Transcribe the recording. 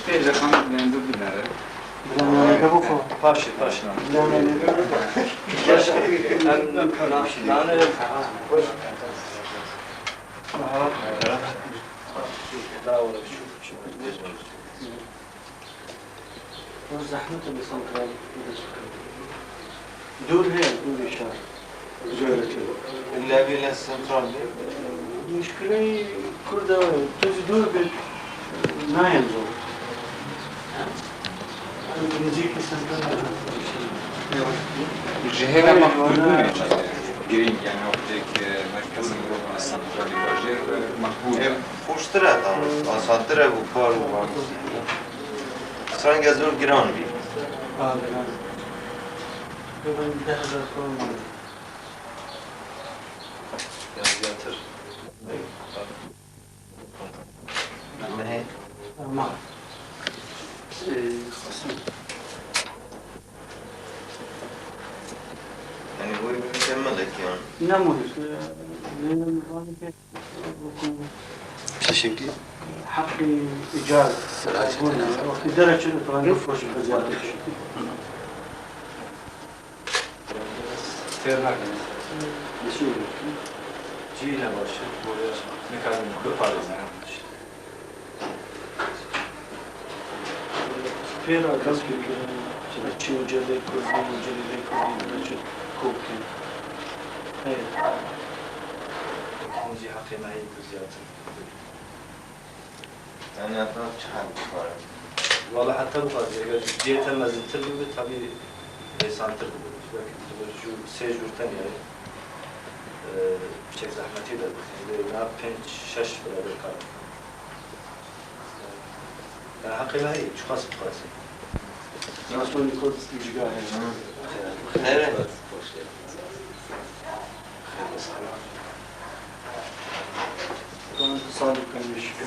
Teyze kanı bilen durdular. Bilen ne bu ko? Paşa. Bilen ne bu? Nane زحمته بسنترال دور هي دور إشارة زورة إلا بلا سنترال مشكلة كرده تجي دور بال نايم زور نجيك سنترال Jehera makbul giring yani oradaki merkezin Avrupa santrali var. Makbul. خوشتره آسانتره و کار و سرنگ از اون گران بی هذا يبغى يدخل كون یاتر نه ما خصم yani bu mükemmel ekran. نموذج لأن Teşekkür. حقي إيجار وقت درجة طبعا نفرش بزيادة Ternak. نسوي Ciyle başı buraya ne kadar mutlu parası. فيرا قصدي تشي وجلي كردي وجلي كردي درجة كوكي هي İkinci hakkına iyi kızıyatı. Yani aslında çıkar var. Valla hatta bu kadar. Ciddiyeten mezintir gibi tabii resantır gibi. Belki şu seyircurten yani. Bir şey zahmeti de. Ne yapayım? Şaş beraber kalır. Yani hakkıyla iyi. Çıkası çıkası. Nasıl يكون استجابة Nereye? كان صادق كان يشكي